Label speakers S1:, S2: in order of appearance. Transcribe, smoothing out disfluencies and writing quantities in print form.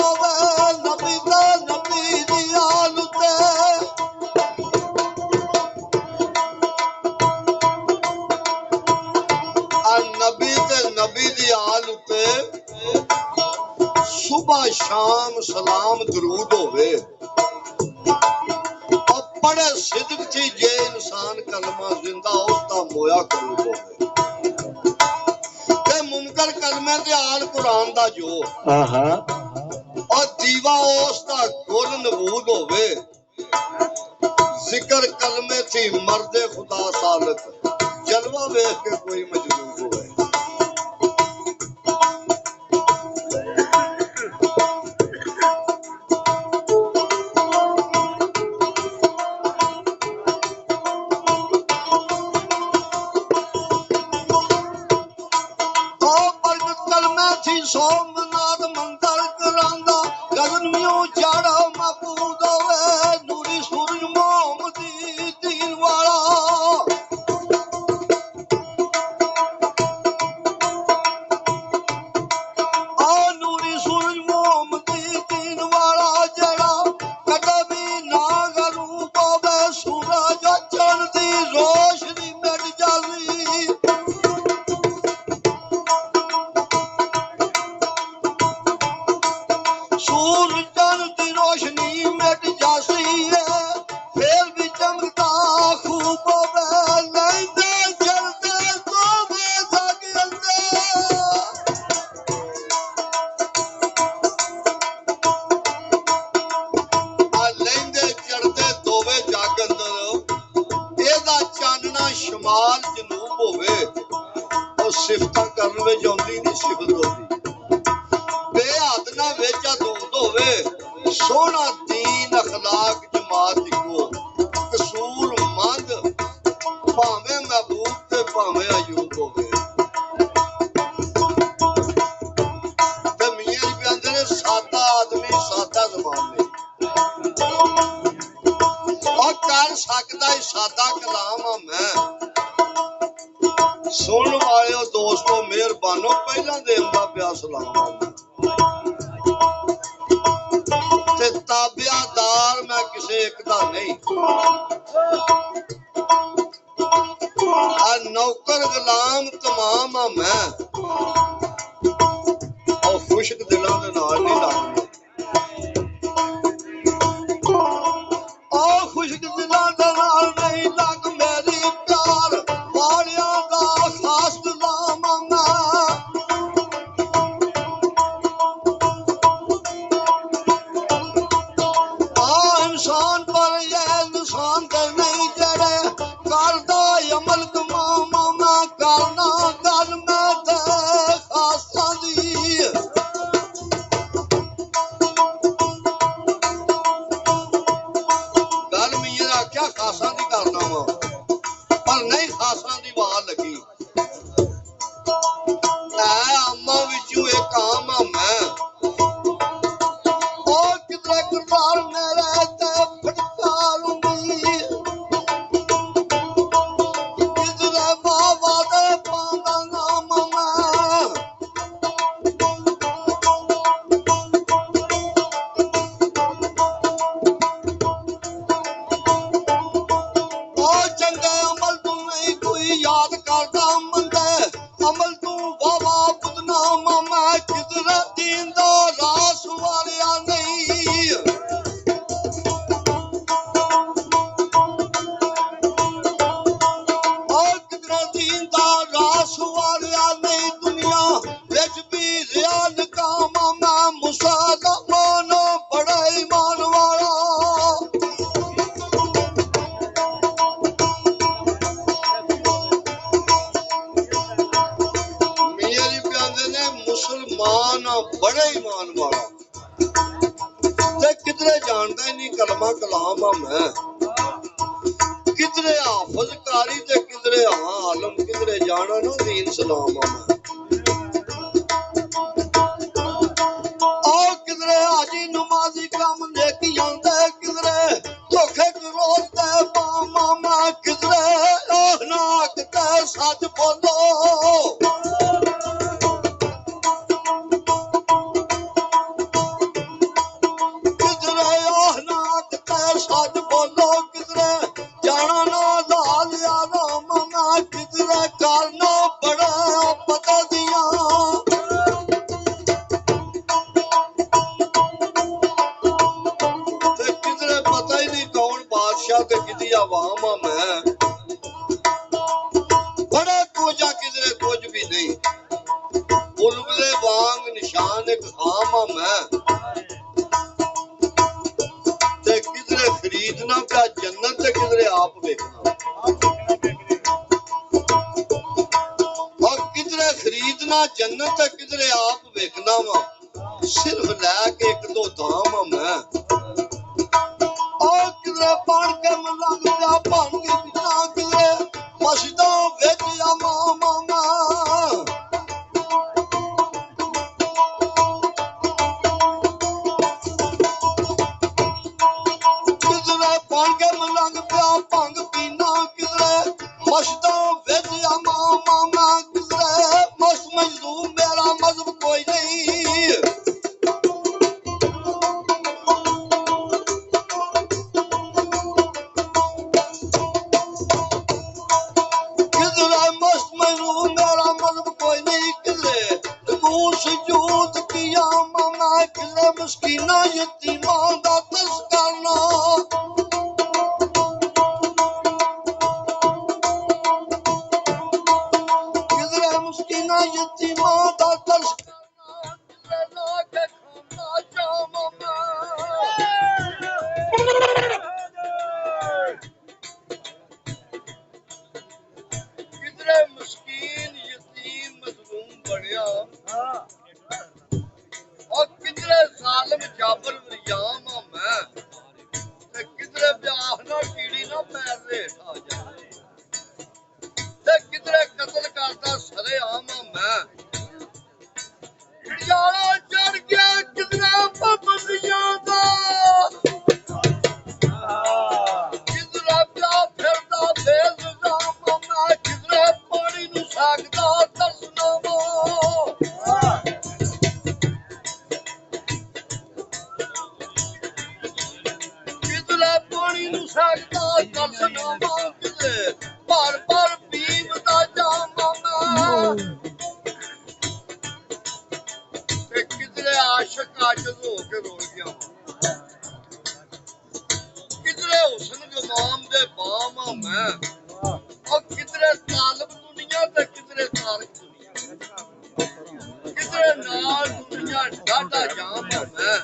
S1: ਹੋਵੇ ਨਬੀ ਦਾ ਨਬੀ ਦੀ ਆਲ ਉਤੇ ਨਬੀ ਤੇ ਨਬੀ ਦੀ ਆਲ ਉਤੇ ਸੁਬह शाम सलाम दरूद होवे और बड़े सिद्क थी जे इंसान कलमा जिंदा उसका मोया करूद होवे ते मुनकर कलमे ते आल कुरान दा जो और दीवा उसका गुल नबूद होवे जिक्र कलमे थी मर्दे खुदा सालत जलवा वेख के कोई मजबूर होवे सोमनाथ मंदिर करांदा गगनियों चाड़ा महबूद होवे नूरी सूरज मोहम्मदी दीन वाला आ नूरी सूरज मोहम्मदी दीन वाला जड़ा कदे भी ना रूप होवे सूरज चंद दी रोशनी मिट जावी सूरज की रोशनी मिट जासी है फिर भी चमकता खूब लैंदे चलते तोबे जागंदे लैंदे चढ़ते तोबे जागंदर एदा चानना शमाल जनूब होवे और सिफतां करन विच आउंदी नहीं सिफत होंदी बेहद ना वेचा दूध होवे सोना दीन अखलाक जमात इको कसूर मंद भावे महबूब ते भावे अयूब होवे ते मियां जी कहंदे ने सादा आदमी सादा ज़बान में और कर सकदा है सादा कलाम आ मैं सुन वाले दोस्तों मेहरबानो पहला देंदा पिया सलाम ते ताबियादार मैं किसे एक दा नहीं नौकर गुलाम तमाम आ मैं और खुशक दिलों दे नाल नहीं लगदे और खुशक दिलों दे नाल नहीं लग मेरी प्यार वालियां दा खास गुलाम आ मैं इंसान पर ये इंसान के नहीं जड़े करदा अमल तमाम मैं करना गल में ते खासा दी गल मियां आख्या खासा दी करना वा पर नहीं खासा दी वार लगी ऐ आमा विचों एक आम आ मैं और कितने किरदार मेरे ते फटकारूंगी कितने बाबा दे पांदा नाम मैं और चंगे अमल तू नहीं कोई याद करदा मंदे अमल तू बाबा बदनाम मैं कितने दीन दा रास वालिया नहीं और कितने दीन दा रास वालिया नहीं दुनिया विच भी रियान काम मैं मुसलमान बड़ा ईमान वाला मियां जी कहंदे ने मुसलमान बड़े ईमान वाला ते किधरे जानदा ही नहीं कलमा कलाम आ मैं किधरे हाफिज कारी ते किधरे आलम किधरे जाना ना दीन सलाम आ मैं और किधरे हाजी नमाजी काम लेके आंदे किधरे धोखे करोते पामा मैं किधरे ना किते सच बोलो ਦੀ ਆਵਾਮ ਆ ਮੈਂ ਬੜਾ ਕੁਝ ਆ ਕਿਧਰੇ ਕੁਝ ਵੀ ਨਹੀਂ ਬੁਲਬੁਲੇ ਵਾਂਗ ਨਿਸ਼ਾਨ ਇੱਕ ਆਮ ਆ ਮੈਂ ਤੇ ਕਿਧਰੇ ਖਰੀਦਣਾ ਪਿਆ ਜੰਨਤ ਤੇ ਕਿਧਰੇ ਆਪ ਵੇਖਣਾ और किधरे खरीदना जन्नत है किधरे आप वेखना वा सिर्फ लैके एक दो धाम मैं और किधरे पान के मलंग जा पान के बिना किधरे मस्जिदा विच या मामा किधरे पान के मलंग पिया भंग पीना किधरे मस्जिदा विच या मामा मस्त मजलूम मेरा मजहब कोई नहीं किधरे मस्त मजलूम मेरा मजहब कोई नहीं किधरे दूर सुजूद किया मामा किधरे मस्कीना यतीमा दा तरस करना मुस्किना यतीमा दा तरस करना ला के खाना जाम किधरे मुस्किन यतीम मजलूम बनया और किधरे जालिम जाबर वरियाम मैं ते किधरे ब्याह ना कीड़ी ना पैर रेठ आ जाए किधरे कतल करता सरे आम मैं यारा चढ़ गया किधरे पाबंदियां दा किधरे प्या फिरदा बेइल्जाम मैं किधरे पानी नू सागदा तरसना किधरे पानी नू सागदा तरसना किधरे बार बार किधरे आशिक आशिक होके रोल गया किधरे हुस्न गमाम दे बाम मैं और किधरे तालब दुनिया ते किधरे तारक दुनिया किधरे नाल दुनिया डाटा जाम मैं